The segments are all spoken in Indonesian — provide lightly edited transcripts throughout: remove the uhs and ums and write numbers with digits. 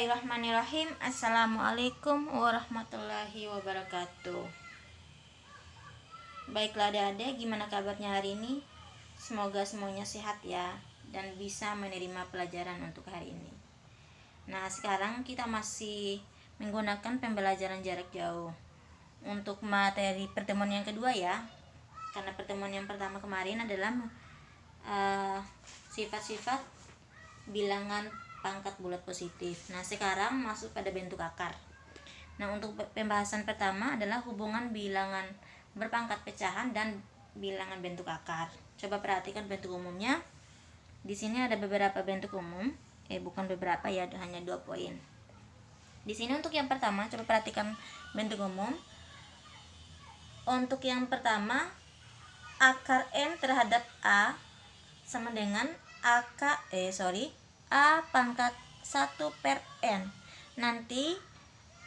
Bismillahirrahmanirrahim. Assalamualaikum warahmatullahi wabarakatuh. Baiklah adik-adik, gimana kabarnya hari ini? Semoga semuanya sehat ya, dan bisa menerima pelajaran untuk hari ini. Nah, sekarang kita masih menggunakan pembelajaran jarak jauh untuk materi pertemuan yang kedua ya. Karena pertemuan yang pertama kemarin adalah sifat-sifat bilangan pangkat bulat positif. Nah, sekarang masuk pada bentuk akar. Nah, untuk pembahasan pertama adalah hubungan bilangan berpangkat pecahan dan bilangan bentuk akar. Coba perhatikan bentuk umumnya. Di sini ada beberapa bentuk umum. Bukan beberapa ya, hanya 2 poin. Di sini untuk yang pertama, coba perhatikan bentuk umum. Untuk yang pertama, akar N terhadap A sama dengan A pangkat 1 per N. Nanti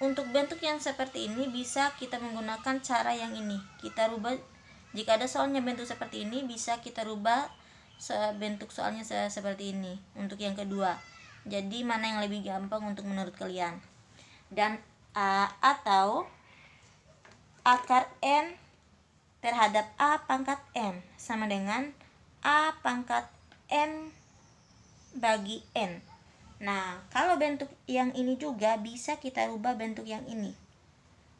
untuk bentuk yang seperti ini bisa kita menggunakan cara yang ini. Kita rubah, jika ada soalnya bentuk seperti ini, bisa kita rubah bentuk soalnya seperti ini untuk yang kedua. Jadi mana yang lebih gampang untuk menurut kalian? Dan atau akar N terhadap A pangkat N sama dengan A pangkat N bagi N. Nah, kalau bentuk yang ini juga bisa kita rubah bentuk yang ini.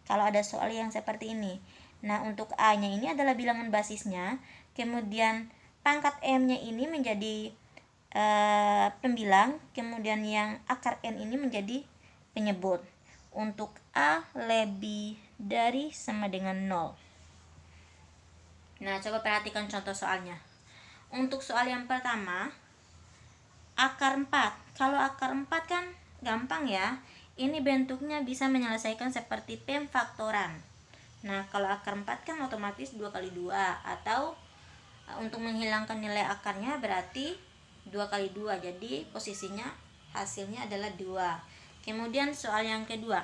Kalau ada soal yang seperti ini. Nah, untuk A-nya ini adalah bilangan basisnya, kemudian pangkat M-nya ini menjadi pembilang, kemudian yang akar N ini menjadi penyebut. Untuk A lebih dari sama dengan 0. Nah, coba perhatikan contoh soalnya. Untuk soal yang pertama, akar 4. Kalau akar 4 kan gampang ya. Ini bentuknya bisa menyelesaikan seperti pemfaktoran. Nah, kalau akar 4 kan otomatis 2 kali 2. Atau untuk menghilangkan nilai akarnya berarti 2 kali 2. Jadi posisinya hasilnya adalah 2. Kemudian soal yang kedua.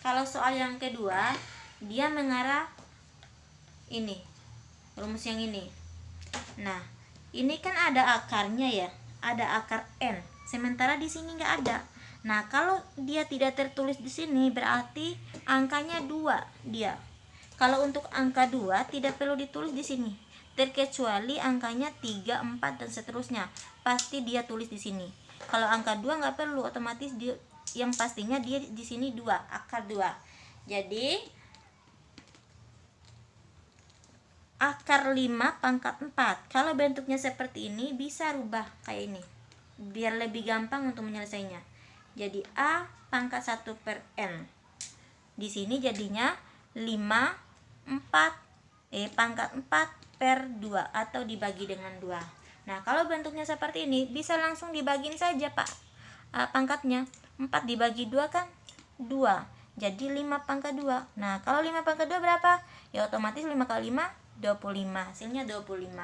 Kalau soal yang kedua, dia mengarah ini. Rumus yang ini. Nah, ini kan ada akarnya ya. Ada akar N, sementara di sini nggak ada. Nah, kalau dia tidak tertulis di sini berarti angkanya 2 dia. Kalau untuk angka 2 tidak perlu ditulis di sini, terkecuali angkanya 3, 4 dan seterusnya. Pasti dia tulis di sini. Kalau angka 2 nggak perlu, otomatis dia yang pastinya dia di sini 2, akar 2. Jadi akar 5 pangkat 4. Kalau bentuknya seperti ini bisa rubah kayak ini, biar lebih gampang untuk menyelesainya. Jadi A pangkat 1 per N. Di sini jadinya 5 pangkat 4 per 2 atau dibagi dengan 2. Nah, kalau bentuknya seperti ini bisa langsung dibagiin saja, Pak. Pangkatnya 4 dibagi 2 kan 2. Jadi 5 pangkat 2. Nah, kalau 5 pangkat 2 berapa? Ya otomatis 5 kali 5 25, hasilnya 25.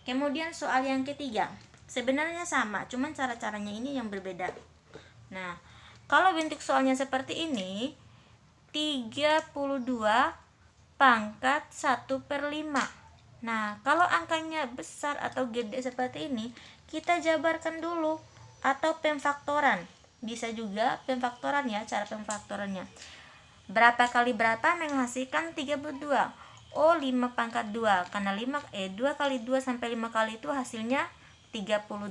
Kemudian soal yang ketiga, sebenarnya sama, cuman cara-caranya ini yang berbeda. Nah, kalau bentuk soalnya seperti ini, 32 pangkat 1 per 5. Nah, kalau angkanya besar atau gede seperti ini, kita jabarkan dulu atau pemfaktoran. Bisa juga pemfaktoran ya, cara pemfaktorannya. Berapa kali berapa menghasilkan 32? 5 pangkat 2, karena 2 kali 2 sampai 5 kali itu hasilnya 32.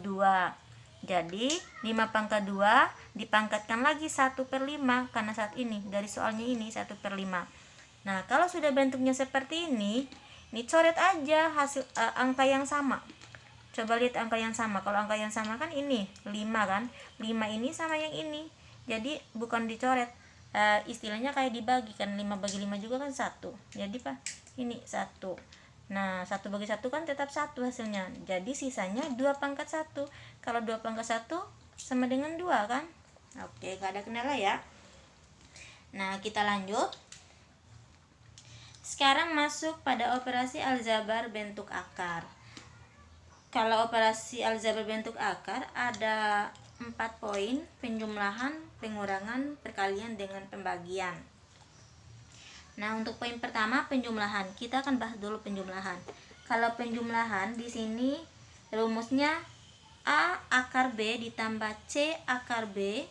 Jadi 5 pangkat 2 dipangkatkan lagi 1 per 5, karena saat ini dari soalnya ini 1 per 5. Nah, kalau sudah bentuknya seperti ini coret aja hasil angka yang sama. Coba lihat angka yang sama. Kalau angka yang sama kan ini 5 kan, 5 ini sama yang ini, jadi bukan dicoret. Istilahnya kayak dibagi kan, 5 bagi 5 juga kan 1. Jadi ini 1. Nah, 1 bagi 1 kan tetap 1 hasilnya. Jadi sisanya 2 pangkat 1. Kalau 2 pangkat 1 sama dengan 2 kan? Oke, gak ada kendala ya. Nah, kita lanjut. Sekarang masuk pada operasi aljabar bentuk akar. Kalau operasi aljabar bentuk akar ada 4 poin: penjumlahan, pengurangan, perkalian dengan pembagian. Nah, untuk poin pertama penjumlahan, kita akan bahas dulu penjumlahan. Kalau penjumlahan di sini rumusnya A akar B ditambah C akar B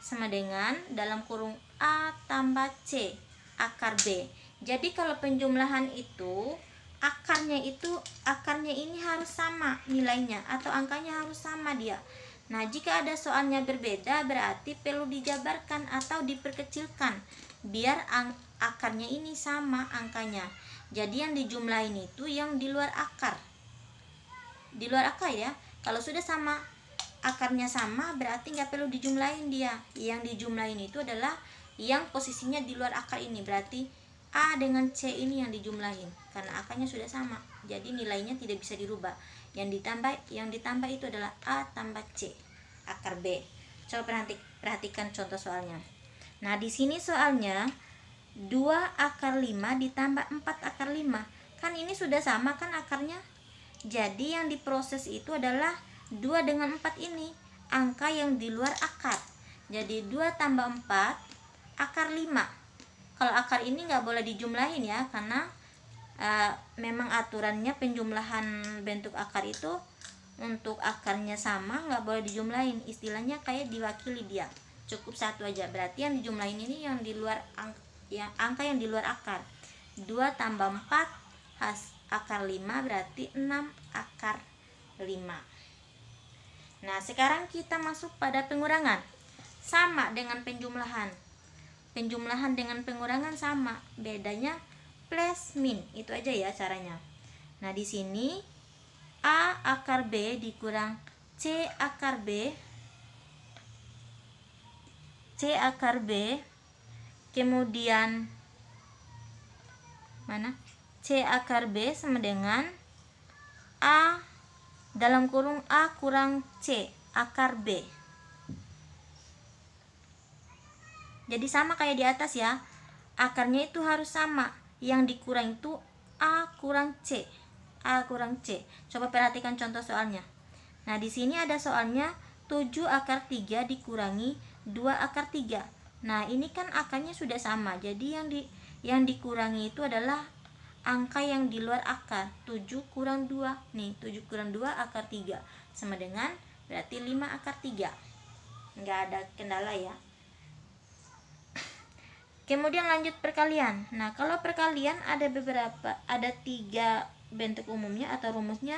sama dengan dalam kurung A tambah C akar B. Jadi kalau penjumlahan itu akarnya ini harus sama nilainya atau angkanya harus sama dia. Nah, jika ada soalnya berbeda berarti perlu dijabarkan atau diperkecilkan biar akarnya ini sama angkanya. Jadi yang dijumlahin itu yang di luar akar. Di luar akar ya. Kalau sudah sama, akarnya sama, berarti nggak perlu dijumlahin dia. Yang dijumlahin itu adalah yang posisinya di luar akar ini. Berarti A dengan C ini yang dijumlahin karena akarnya sudah sama. Jadi nilainya tidak bisa dirubah. Yang ditambah itu adalah A tambah C akar B. Coba perhatikan contoh soalnya. Nah, di sini soalnya 2 akar 5 ditambah 4 akar 5. Kan ini sudah sama kan akarnya? Jadi yang diproses itu adalah 2 dengan 4 ini, angka yang di luar akar. Jadi 2 tambah 4 akar 5. Kalau akar ini nggak boleh dijumlahin ya, karena memang aturannya penjumlahan bentuk akar itu untuk akarnya sama nggak boleh dijumlahin. Istilahnya kayak diwakili dia. Cukup satu aja. Berarti yang dijumlahin ini yang di luar angka yang di luar akar. 2 tambah 4 akar 5 berarti 6 akar 5. Nah, sekarang kita masuk pada pengurangan. Sama dengan penjumlahan. Penjumlahan dengan pengurangan sama, bedanya plus min. Itu aja ya caranya. Nah, di sini A akar B dikurang C akar B. C akar B. Kemudian mana? C akar B sama dengan A dalam kurung A kurang C akar B. Jadi sama kayak di atas ya. Akarnya itu harus sama. Yang dikurang itu A kurang C. A kurang C. Coba perhatikan contoh soalnya. Nah, di sini ada soalnya 7 akar 3 dikurangi 2 akar 3. Nah, ini kan akarnya sudah sama. Jadi yang dikurangi itu adalah angka yang di luar akar. 7 kurang 2. Nih, 7 kurang 2 akar 3 sama dengan berarti 5 akar 3. Nggak ada kendala ya. Kemudian lanjut perkalian. Nah, kalau perkalian ada 3 bentuk umumnya atau rumusnya.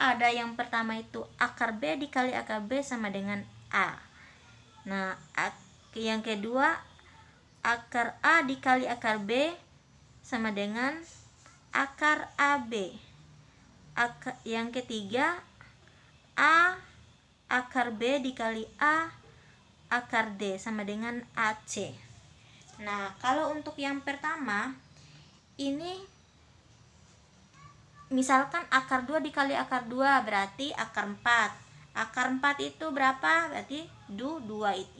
Ada yang pertama itu akar B dikali akar B sama dengan A. Nah, yang kedua akar A dikali akar B sama dengan akar AB. Yang ketiga A akar B dikali A akar D sama dengan AC. Nah, kalau untuk yang pertama ini misalkan akar 2 dikali akar 2 berarti akar 4. Akar 4 itu berapa? Berarti 2.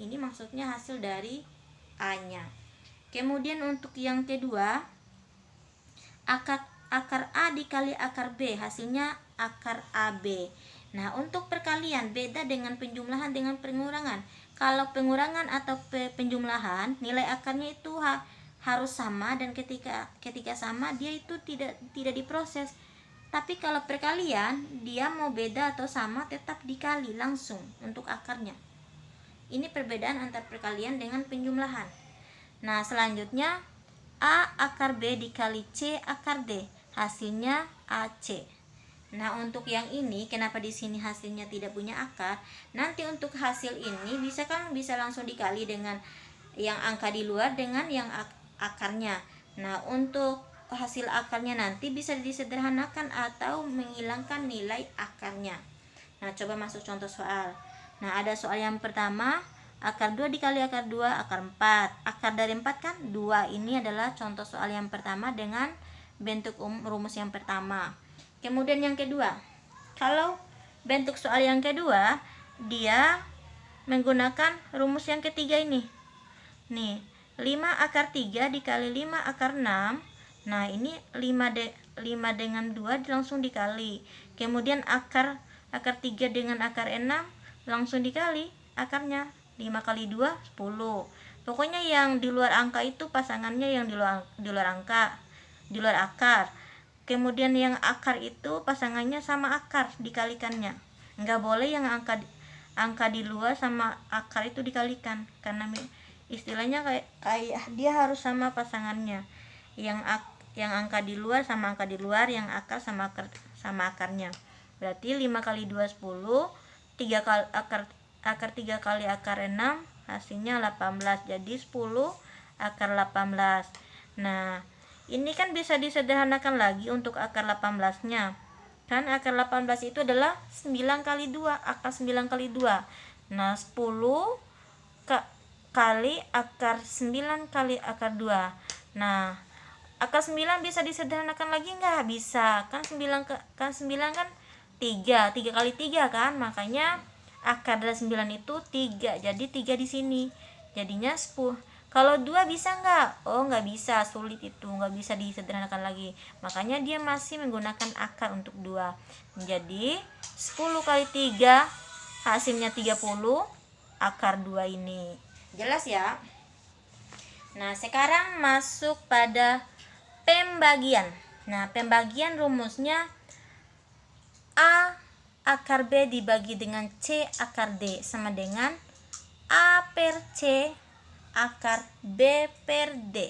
Ini maksudnya hasil dari A-nya. Kemudian untuk yang kedua akar A dikali akar B hasilnya akar AB. Nah, untuk perkalian beda dengan penjumlahan dengan pengurangan. Kalau pengurangan atau penjumlahan nilai akarnya itu harus sama dan ketika sama dia itu tidak diproses. Tapi kalau perkalian dia mau beda atau sama tetap dikali langsung untuk akarnya. Ini perbedaan antara perkalian dengan penjumlahan. Nah, selanjutnya A akar B dikali C akar D hasilnya AC. Nah, untuk yang ini kenapa di sini hasilnya tidak punya akar? Nanti untuk hasil ini bisa langsung dikali dengan yang angka di luar dengan yang akarnya. Nah, untuk hasil akarnya nanti bisa disederhanakan atau menghilangkan nilai akarnya. Nah, coba masuk contoh soal. Nah, ada soal yang pertama, akar 2 dikali akar 2 akar 4. Akar dari 4 kan 2. Ini adalah contoh soal yang pertama dengan bentuk rumus yang pertama. Kemudian yang kedua, kalau bentuk soal yang kedua dia menggunakan rumus yang ketiga ini. Nih, 5 akar 3 dikali 5 akar 6. Nah, ini 5 dengan 2 langsung dikali. Kemudian akar 3 dengan akar 6 langsung dikali akarnya. 5 kali 2 10. Pokoknya yang di luar angka itu pasangannya yang di luar akar. Kemudian yang akar itu pasangannya sama akar dikalikannya. Enggak boleh yang angka di luar sama akar itu dikalikan, karena istilahnya kayak dia harus sama pasangannya, yang angka di luar sama angka di luar, yang akar sama akarnya. Berarti 5 kali 2 10, 3 kali akar 3 kali akar 6 hasilnya 18, jadi 10 akar 18. Nah, ini kan bisa disederhanakan lagi untuk akar 18-nya. Kan akar 18 itu adalah 9 kali 2, akar 9 kali 2. Nah, 10 kali akar 9 kali akar 2. Nah, akar 9 bisa disederhanakan lagi nggak? Bisa. Kan 9 kan 3 kali 3 kan? Makanya akar dari 9 itu 3. Jadi 3 di sini. Jadinya 10. Kalau 2 bisa nggak? Oh, nggak bisa, sulit itu, nggak bisa disederhanakan lagi. Makanya dia masih menggunakan akar untuk 2. Jadi 10 kali 3 hasilnya 30 akar 2 ini. Jelas ya? Nah, sekarang masuk pada pembagian. Nah, pembagian rumusnya A akar B dibagi dengan C akar D sama dengan A per C akar B per D.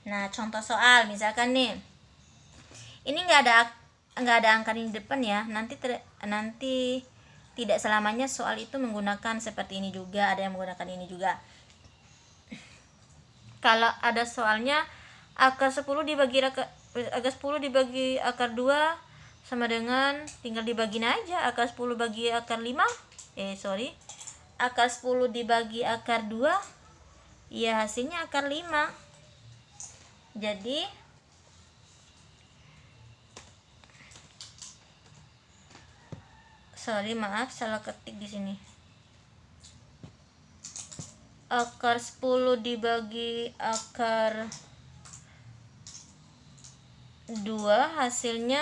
Nah, contoh soal misalkan nih, ini nggak ada angka di depan ya. Nanti tidak selamanya soal itu menggunakan seperti ini juga, ada yang menggunakan ini juga. Kalau ada soalnya akar 10 dibagi akar 2 sama dengan, tinggal dibagiin aja, akar 10 bagi akar 5, akar 10 dibagi akar 2, ya hasilnya akar 5. Jadi maaf salah ketik di sini. Akar 10 dibagi akar 2 hasilnya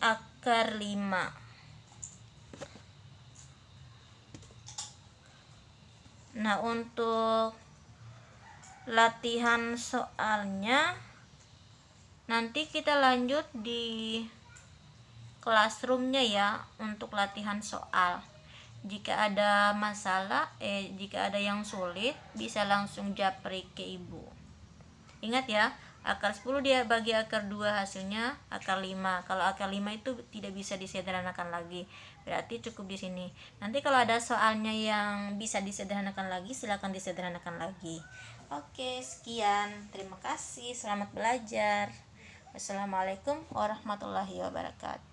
akar 5. Nah, untuk latihan soalnya nanti kita lanjut di classroomnya ya, untuk latihan soal. Jika ada masalah, jika ada yang sulit, bisa langsung japri ke ibu. Ingat ya, akar 10 dia bagi akar 2 hasilnya akar 5. Kalau akar 5 itu tidak bisa disederhanakan lagi, berarti cukup di sini. Nanti kalau ada soalnya yang bisa disederhanakan lagi, silakan disederhanakan lagi. Oke, sekian. Terima kasih. Selamat belajar. Wassalamualaikum warahmatullahi wabarakatuh.